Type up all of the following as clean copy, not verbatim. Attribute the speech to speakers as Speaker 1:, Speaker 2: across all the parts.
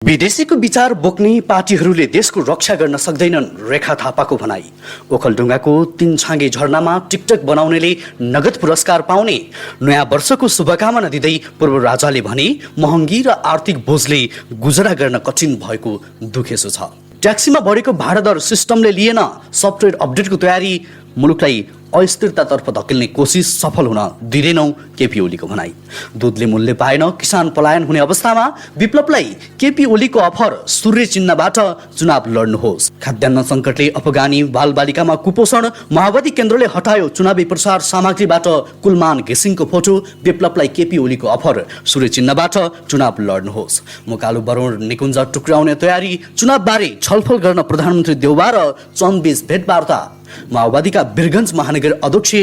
Speaker 1: विदेशीको विचार बोक्ने पार्टीहरूले देशको रक्षा गर्न सक्दैनन्, रेखा थापाको भनाई। ओखलढुङ्गाको 3 छाँगे झरनामा टिकटक बनाउनेले नगद पुरस्कार पाउने। नयाँ वर्षको शुभकामना दिँदै पूर्व राजाले भने महँगी र आर्थिक बोझले गुजरा गर्न कठिन भएको दुखेसो छ। ट्याक्सीमा बढेको भाडा दर सिस्टमले लिएन, सफ्टवेयर अपडेटको तयारी मुलुकलाई अस्थिरतातर्फ धकेल्ने कोसिस सफल हुन दिँदैनौ, केपी ओलीको भनाई। दुधले मूल्य पाएन, किसान पलायन हुने अवस्थामा विप्लवलाई केपी ओलीको अफर, सूर्य चिन्हबाट चुनाव लड्नुहोस्। खाद्यान्न सङ्कटले अफगानी बालबालिकामा कुपोषण, माओवादी केन्द्रले हटायो चुनावी प्रचार सामग्रीबाट कुलमान घिसिङको फोटो, विप्लवलाई केपी ओलीको अफर, सूर्य चिन्हबाट चुनाव लड्नुहोस्। मुकालु बरुण निकुञ्ज टुक्राउने तयारी, चुनावबारे छलफल गर्न प्रधानमन्त्री देउबा र चन्दबीच भेटवार्ता। माओवादीका वीरगञ्ज महानगर अध्यक्ष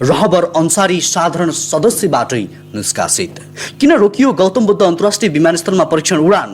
Speaker 1: रहबर अन्सारी साधारण सदस्यबाटै निष्कासित। किन रोकियो गौतम बुद्ध अन्तर्राष्ट्रिय विमानस्थलमा परीक्षण उडान?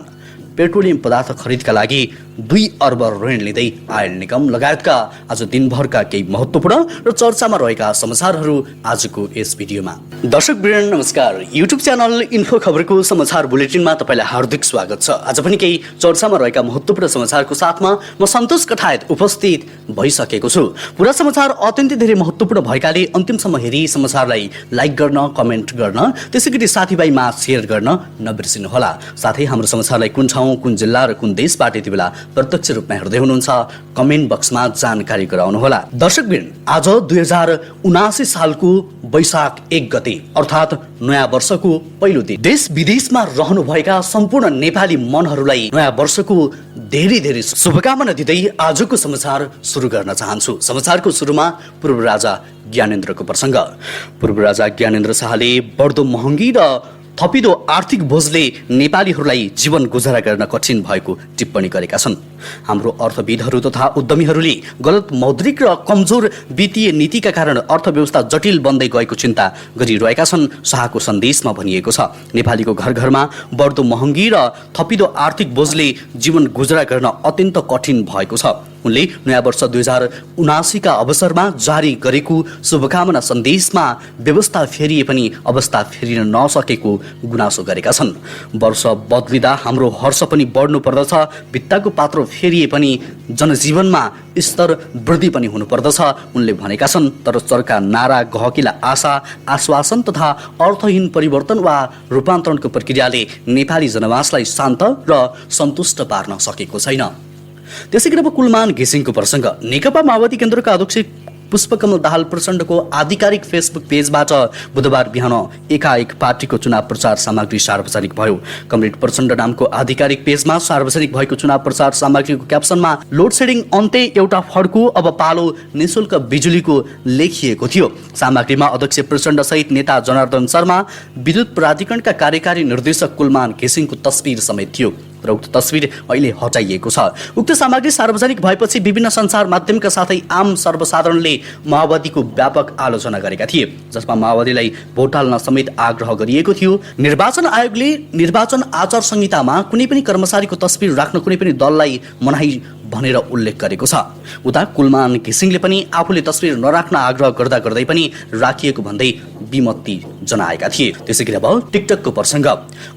Speaker 1: पेट्रोलियम पदार्थ खरिदका लागि 2 अर्ब ऋण लिँदै आयल निगम लगायतका आज दिनभरका केही महत्त्वपूर्ण र चर्चामा रहेका समाचारहरू आजको यस भिडियोमा। दर्शकवृन्द नमस्कार, युट्युब च्यानल इन्फो खबरको समाचार बुलेटिनमा तपाईँलाई हार्दिक स्वागत छ। आज पनि केही चर्चामा रहेका महत्त्वपूर्ण समाचारको साथमा म सन्तोष कठायत उपस्थित भइसकेको छु। पुरा समाचार अत्यन्तै धेरै महत्त्वपूर्ण भएकाले अन्तिमसम्म हेरी समाचारलाई लाइक गर्न, कमेन्ट गर्न, त्यसैगरी साथीभाइमा शेयर गर्न नबिर्सिनुहोला। साथै हाम्रो समाचारलाई कुन ठाउँ, कुन जिल्ला र कुन देशबाट यति बेला प्रत्यक्ष रूपमा हेर्दै हुनुहुन्छ कमेन्ट बक्समा जानकारी गराउनुहोला। दर्शकवृन्द, आज 2079 सालको वैशाख 1 गते अर्थात् नयाँ वर्षको पहिलो दिन देश विदेशमा रहनुभएका सम्पूर्ण नेपाली मनहरूलाई नयाँ वर्षको धेरै धेरै शुभकामना दिँदै आजको समाचार सुरु गर्न चाहन्छु। समाचारको सुरुमा पूर्व राजा ज्ञानेन्द्रको प्रसङ्ग। पूर्व राजा ज्ञानेन्द्र शाहले बढ्दो महँगी र थपिदो आर्थिक बोझले नेपालीहरूलाई जीवन गुजारा गर्न कठिन भएको टिप्पणी गरेका छन्। हाम्रो अर्थविदहरू तथा उद्यमीहरूले गलत मौद्रिक र कमजोर वित्तीय नीतिका कारण अर्थव्यवस्था जटिल बन्दै गएको चिन्ता गरिरहेका छन्। शाहको सन्देशमा भनिएको छ, नेपालीको घर घरमा बढ्दो महँगी र थपिदो आर्थिक बोझले जीवन गुजारा गर्न अत्यन्त कठिन भएको छ। उनले नयाँ वर्ष 2079 का अवसरमा जारी गरेको शुभकामना सन्देशमा व्यवस्था फेरिए पनि अवस्था फेरिन नसकेको गुनासो गरेका छन्। वर्ष बदलिँदा हाम्रो हर्ष पनि बढ्नु पर्दछ, भित्ताको पात्रो फेरिए पनि जनजीवनमा स्तर वृद्धि पनि हुनुपर्दछ उनले भनेका छन्। तर सरकार नारा, गहकिला आशा, आश्वासन तथा अर्थहीन परिवर्तन वा रूपान्तरणको प्रक्रियाले नेपाली जनमासलाई शान्त र सन्तुष्ट पार्न सकेको छैन। त्यसैगरी अब कुलमान घिसिङको प्रसङ्ग। नेकपा माओवादी केन्द्रका अध्यक्ष पुष्पकमल दाहाल प्रचण्डको आधिकारिक फेसबुक पेजबाट बुधबार बिहान एकाएक पार्टीको चुनाव प्रचार सामग्री सार्वजनिक भयो। कमरेड प्रचण्ड नामको आधिकारिक पेजमा सार्वजनिक भएको चुनाव प्रचार सामग्रीको क्याप्सनमा लोड सेडिङ अन्त्य एउटा फड्को, अब पालो निशुल्क बिजुलीको लेखिएको थियो। सामग्रीमा अध्यक्ष प्रचण्ड सहित नेता जनार्दन शर्मा, विद्युत प्राधिकरणका कार्यकारी निर्देशक कुलमान घिसिङको तस्बिर समेत थियो र उक्त तस्बिर अहिले हटाइएको छ। उक्त सामग्री सार्वजनिक भएपछि विभिन्न सञ्चार माध्यमका साथै आम सर्वसाधारणले माओवादीको व्यापक आलोचना गरेका थिए, जसमा माओवादीलाई भोट हाल्न समेत आग्रह गरिएको थियो। निर्वाचन आयोगले निर्वाचन आचार संहितामा कुनै पनि कर्मचारीको तस्बिर राख्न कुनै पनि दललाई मनाही भनेर उल्लेख गरेको छ। उता कुलमान घिसिङले पनि आफूले तस्बिर नराख्न आग्रह गर्दा गर्दै पनि राखिएको भन्दै विमति जनाएका थिए। त्यसैगरी अब टिकटकको प्रसङ्ग।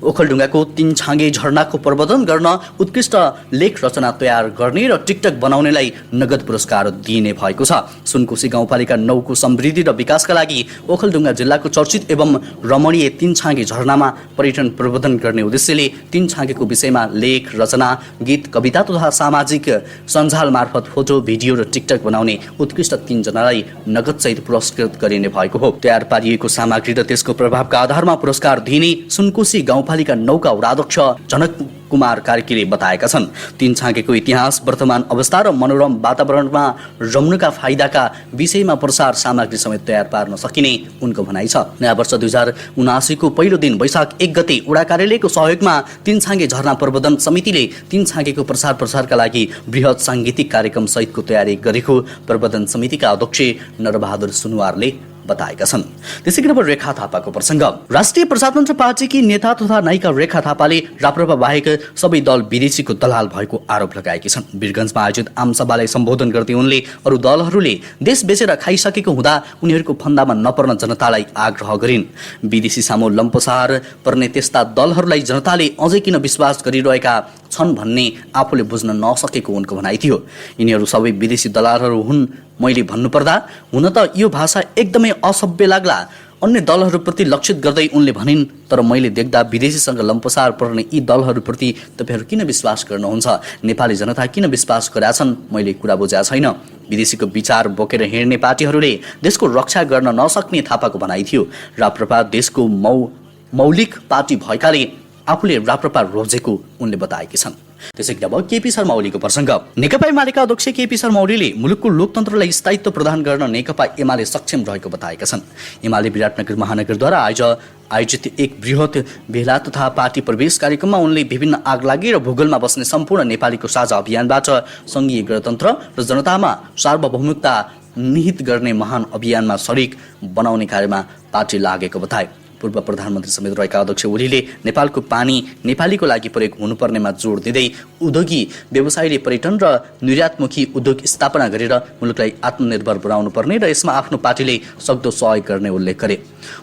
Speaker 1: ओखलढुङ्गाको 3 छाँगे झरनाको प्रबन्धन गर्न उत्कृष्ट लेख रचना तयार गर्ने र टिकटक बनाउनेलाई नगद पुरस्कार दिइने भएको छ। सुनकोशी गाउँपालिका 9 को समृद्धि र विकासका लागि ओखलढुङ्गा जिल्लाको चर्चित एवं रमणीय 3 छाँगे झरनामा पर्यटन प्रबन्धन गर्ने उद्देश्यले 3 छाँगेको विषयमा लेख रचना, गीत, कविता तथा सामाजिक सञ्जाल मार्फत फोटो, भिडियो र टिकटक बनाउने उत्कृष्ट 3 जनालाई नगदसहित पुरस्कृत गरिने भएको हो। तयार पारिएको सामग्री र त्यसको प्रभावका आधारमा पुरस्कार दिइने सुनकोशी गाउँपालिका 9 का वडाध्यक्ष जनक कुमार कार्कीले बताएका छन्। 3 छाँगेको इतिहास, वर्तमान अवस्था र मनोरम वातावरणमा रम्नुका फाइदाका विषयमा प्रसार सामग्री समेत तयार पार्न सकिने उनको भनाइ छ। नयाँ वर्ष 2079 को पहिलो दिन वैशाख 1 गते वडा कार्यालयको सहयोगमा 3 छाँगे झरना प्रबन्धन समितिले 3 छाँगेको प्रसारका लागि बृहत साङ्गीतिक कार्यक्रम सहितको तयारी गरेको प्रबन्धन समितिका अध्यक्ष नरबहादुर सुनुवारले बताएका छन्। त्यसै गरी अब रेखा थापाको प्रसङ्ग। राष्ट्रिय प्रजातन्त्र पार्टीकी नेता तथा नायिका रेखा थापाले राप्रपा बाहेक सबै दल विदेशीको दलाल भएको आरोप लगाएकी छन्। वीरगञ्जमा आयोजित आमसभालाई सम्बोधन गर्दै उनले अरू दलहरूले देश बेचेर खाइसकेको हुँदा उनीहरूको फन्दामा नपर्न जनतालाई आग्रह गरिन्। विदेशी सामु लम्पसार पर्ने त्यस्ता दलहरूलाई जनताले अझै किन विश्वास गरिरहेका छन् भन्ने आफूले बुझ्न नसकेको उनको भनाइ थियो। यिनीहरू सबै विदेशी दलालहरू हुन् मैले भन्नुपर्दा हुन त यो भाषा एकदमै असभ्य लाग्ला। अन्य दलहरूप्रति लक्षित गर्दै उनले भनिन्, तर मैले देख्दा विदेशीसँग लम्पसार पर्ने यी दलहरूप्रति तपाईँहरू किन विश्वास गर्नुहुन्छ? नेपाली जनता किन विश्वास गरेका छन्? मैले कुरा बुझेको छैन। विदेशीको विचार बोकेर हिँड्ने पार्टीहरूले देशको रक्षा गर्न नसक्ने थापाको भनाइ थियो। राप्रपा देशको मौलिक पार्टी भएकाले आफूले राप्रपा रोजेको उनले बताएकी छन्। त्यसै गरी अब केपी शर्मा ओलीको प्रसङ्ग। नेकपा एमालेका अध्यक्ष केपी शर्मा ओलीले मुलुकको लोकतन्त्रलाई स्थायित्व प्रदान गर्न नेकपा एमाले सक्षम रहेको बताएका छन्। एमाले विराटनगर महानगरद्वारा आयोजित एक बृहत भेला तथा पार्टी प्रवेश कार्यक्रममा उनले विभिन्न आगलागी र भूगोलमा बस्ने सम्पूर्ण नेपालीको साझा अभियानबाट सङ्घीय गणतन्त्र र जनतामा सार्वभौमिकता निहित गर्ने महान अभियानमा शरीक बनाउने कार्यमा पार्टी लागेको बताए। पूर्व प्रधानमन्त्री समेत रहेका अध्यक्ष ओलीले नेपालको पानी नेपालीको लागि प्रयोग हुनुपर्नेमा जोड दिँदै उद्योगी व्यवसायले पर्यटन र निर्यातमुखी उद्योग स्थापना गरेर मुलुकलाई आत्मनिर्भर बनाउनु पर्ने र यसमा आफ्नो पार्टीले सक्दो सहयोग गर्ने उल्लेख गरे।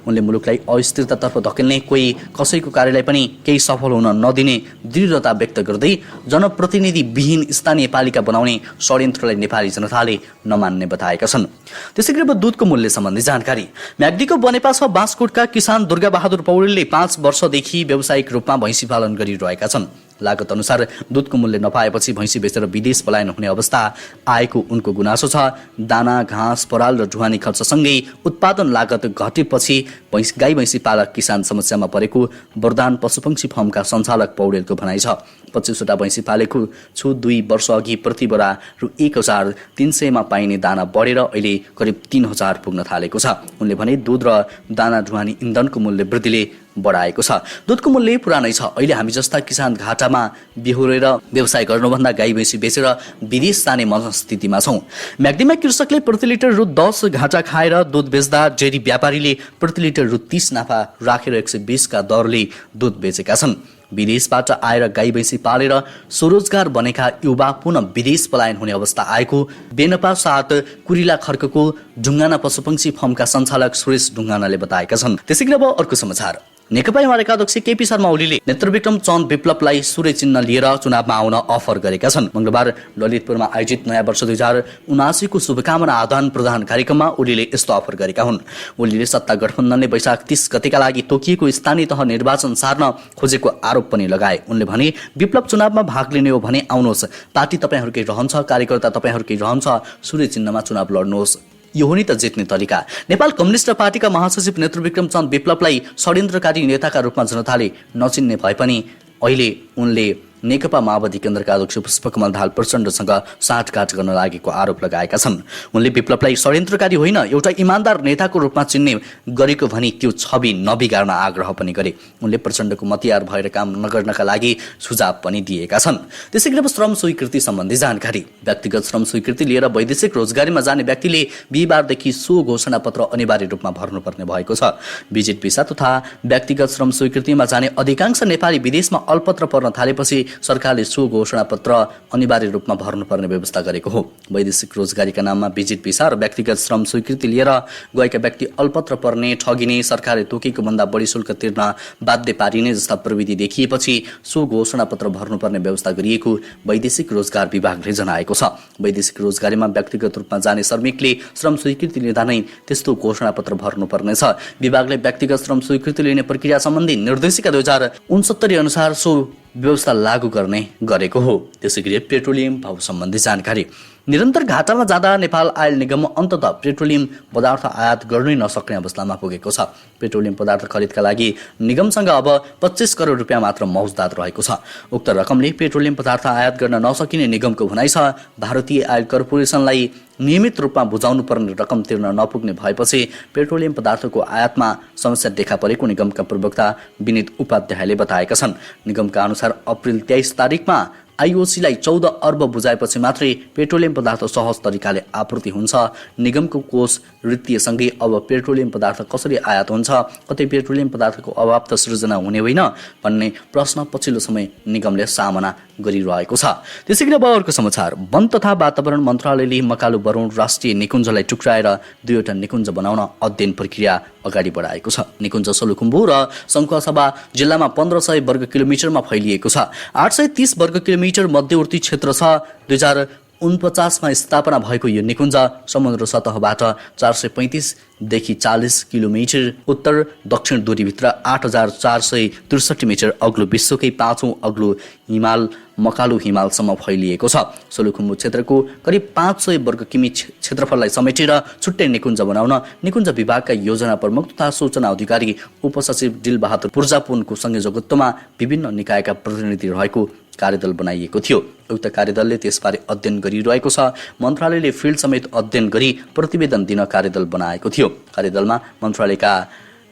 Speaker 1: उनले मुलुकलाई अस्थिरतातर्फ धकेल्ने कोही कसैको कार्यलाई पनि केही सफल हुन नदिने दृढता व्यक्त गर्दै जनप्रतिनिधि विहीन स्थानीय पालिका बनाउने षड्यन्त्रलाई नेपाली जनताले नमान्ने बताएका छन्। त्यसै गरी दुधको मूल्य सम्बन्धी जानकारी। म्याग्दीको बनेपा बाँसकोटका किसान दुर्गा बहादुर पौडेलले 5 वर्षदेखि व्यावसायिक रूपमा भैँसी पालन गरिरहेका छन्। लागत अनुसार दुधको मूल्य नपाएपछि भैँसी बेचेर विदेश पलायन हुने अवस्था आएको उनको गुनासो छ। दाना, घाँस, पराल र ढुवानी खर्चसँगै उत्पादन लागत घटेपछि गाई भैँसी पालक किसान समस्यामा परेको वरदान पशुपक्षी फर्मका सञ्चालक पौडेलको भनाइ छ। 25 वटा भैँसी पालेको छु। 2 वर्ष अघि प्रति बोरा रु 1300 मा पाइने दाना बढेर अहिले करिब 3000 पुग्न थालेको छ। उनले भने दुध र दाना ढुवानी इन्धनको मूल्य वृद्धिले बढाएको छ। दुधको मूल्य पुरानै छ। अहिले हामी जस्ता किसान घाटामा बिहोरेर व्यवसाय गर्नुभन्दा गाई भैँसी बेचेर विदेश जाने मनस्थितिमा छौँ। म्याग्दीमा कृषकले प्रति लिटर रु 10 घाटा खाएर दुध बेच्दा डेरी व्यापारीले प्रति लिटर रु 30 नाफा राखेर 120 का दरले दुध बेचेका छन्। विदेशबाट आएर गाई भैँसी पालेर स्वरोजगार बनेका युवा पुनः विदेश पलायन हुने अवस्था आएको बेनपा साथ कुरिला खर्कको ढुङ्गाना पशुपक्षी फर्मका सञ्चालक सुरेश ढुङ्गानाले बताएका छन्। त्यसै गरी अब अर्को समाचार। नेकपा एमालेका अध्यक्ष केपी शर्मा ओलीले नेत्रविक्रम चन्द विप्लवलाई सूर्य चिन्ह लिएर चुनावमा आउन अफर गरेका छन्। मंगलबार ललितपुरमा आयोजित नयाँ वर्ष 2079 को शुभकामना आदान प्रदान कार्यक्रममा ओलीले यस्तो अफर गरेका हुन्। ओलीले सत्ता गठबन्धनले वैशाख 30 गतेका लागि तोकिएको स्थानीय तह निर्वाचन सार्न खोजेको आरोप पनि लगाए। उनले भने विप्लव चुनावमा भाग लिने हो भने आउनुहोस्, पार्टी तपाईहरूकै रहन्छ, कार्यकर्ता तपाईहरूकै रहन्छ, सूर्य चिन्हमा चुनाव लड्नुहोस्, यो हो नि त जित्ने तरिका। नेपाल कम्युनिस्ट पार्टीका महासचिव नेत्रविक्रम चन्द विप्लवलाई षड्यन्त्रकारी नेताका रूपमा जनताले नचिन्ने भए पनि अहिले उनले नेकपा माओवादी केन्द्रका अध्यक्ष पुष्पकमल दाहाल प्रचण्डसँग साँठगाँठ गर्न लागेको आरोप लगाएका छन्। उनले विप्लवलाई षड्यन्त्रकारी होइन, एउटा इमान्दार नेताको रूपमा चिन्ने गरेको भनी त्यो छवि नबिगार्न आग्रह पनि गरे। उनले प्रचण्डको मतियार भएर काम नगर्नका लागि सुझाव पनि दिएका छन्। त्यसै गरी श्रम स्वीकृति सम्बन्धी जानकारी। व्यक्तिगत श्रम स्वीकृति लिएर वैदेशिक रोजगारीमा जाने व्यक्तिले बिहिबारदेखि सो घोषणापत्र अनिवार्य रूपमा भर्नुपर्ने भएको छ। विजिट भिसा तथा व्यक्तिगत श्रम स्वीकृतिमा जाने अधिकांश नेपाली विदेशमा अल्पत्र पर्न थालेपछि सरकारले सो घोषणापत्र अनिवार्य रूपमा भर्नुपर्ने व्यवस्था गरेको हो। वैदेशिक रोजगारीका नाममा विजिट भिसा र व्यक्तिगत श्रम स्वीकृति लिएर गएका व्यक्ति अल्पत्र पर्ने, ठगिने, सरकारले तोकेको भन्दा बढी शुल्क तिर्न बाध्य पारिने जस्ता प्रविधि देखिएपछि सो घोषणापत्र भर्नुपर्ने व्यवस्था गरिएको वैदेशिक रोजगार विभागले जनाएको छ। वैदेशिक रोजगारीमा व्यक्तिगत रूपमा जाने श्रमिकले श्रम स्वीकृति लिँदा नै त्यस्तो घोषणापत्र भर्नुपर्नेछ। विभागले व्यक्तिगत श्रम स्वीकृति लिने प्रक्रिया सम्बन्धी निर्देशिका 2069 अनुसार सो व्यवस्था लागू गर्ने गरेको हो। त्यसै गरी पेट्रोलियम भाव सम्बन्धी जानकारी। निरन्तर घाटामा जाँदा नेपाल आयल निगम अन्ततः पेट्रोलियम पदार्थ आयात गर्नै नसक्ने अवस्थामा पुगेको छ। पेट्रोलियम पदार्थ खरिदका लागि निगमसँग अब 25 करोड रुपियाँ मात्र मौजदात रहेको छ। उक्त रकमले पेट्रोलियम पदार्थ आयात गर्न नसकिने निगमको भनाइ छ। भारतीय आयल कर्पोरेसनलाई नियमित रूपमा बुझाउनु पर्ने रकम तिर्न नपुग्ने भएपछि पेट्रोलियम पदार्थको आयातमा समस्या देखा परेको निगमका प्रवक्ता विनित उपाध्यायले बताएका छन्। निगमका अनुसार अप्रिल 23 तारिकमा आइओसीलाई 14 अर्ब बुझाएपछि मात्रै पेट्रोलियम पदार्थ सहज तरिकाले आपूर्ति हुन्छ। निगमको कोष वृत्तिसँगै अब पेट्रोलियम पदार्थ कसरी आयात हुन्छ, कतै पेट्रोलियम पदार्थको अभाव त सृजना हुने होइन भन्ने प्रश्न पछिल्लो समय निगमले सामना गरिरहेको छ। त्यसैगरी अब अर्को समाचार, वन तथा वातावरण मन्त्रालयले मकालु बरुण राष्ट्रिय निकुञ्जलाई टुक्राएर 2वटा निकुञ्ज बनाउन अध्ययन प्रक्रिया अगाडि बढाएको छ। निकुञ्ज सोलुखुम्बु र सङ्खुवासभा जिल्लामा 1500 वर्ग किलोमिटरमा फैलिएको छ। 830 वर्ग किलोमिटर मध्यवर्ती क्षेत्र छ। 2049 मा स्थापना भएको यो निकुञ्ज समुद्र सतहबाट 435 देखि 40 किलोमिटर उत्तर दक्षिण दूरीभित्र 8463 मिटर अग्लो विश्वकै 5औं अग्लो हिमाल मकालु हिमालसम्म फैलिएको छ। सोलुखुम्बु क्षेत्रको करिब 500 वर्ग किमी क्षेत्रफललाई समेटेर छुट्टै निकुञ्ज बनाउन निकुञ्ज विभागका योजना प्रमुख तथा सूचना अधिकारी उपसचिव दिलबहादुर पुर्जापुनको संयोजकत्वमा विभिन्न निकायका प्रतिनिधि रहेको कार्यदल बनाइएको थियो। उक्त कार्यदलले त्यसबारे अध्ययन गरिरहेको छ। मन्त्रालयले फिल्ड समेत अध्ययन गरी प्रतिवेदन दिन कार्यदल बनाएको थियो। कार्यदलमा मन्त्रालयका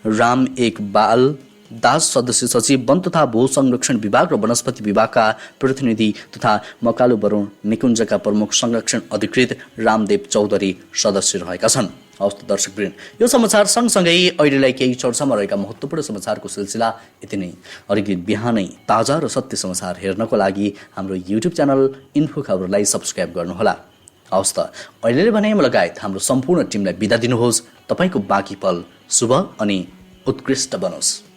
Speaker 1: राम एकबाल दास सदस्य सचिव, वन तथा भू संरक्षण विभाग र वनस्पति विभागका प्रतिनिधि तथा मकालु बरुण निकुञ्जका प्रमुख संरक्षण अधिकृत रामदेव चौधरी सदस्य रहेका छन्। हवस् त दर्शकवृन्द, यो समाचार सँगसँगै अहिलेलाई केही चर्चामा रहेका महत्त्वपूर्ण समाचारको सिलसिला यति नै। हरेक बिहानै ताजा र सत्य समाचार हेर्नको लागि हाम्रो युट्युब च्यानल इन्फो खबरलाई सब्स्क्राइब गर्नुहोला। हवस् त अहिले भने लगायत हाम्रो सम्पूर्ण टिमलाई बिदा दिनुहोस्। तपाईँको बाँकी पल शुभ अनि उत्कृष्ट बनोस्।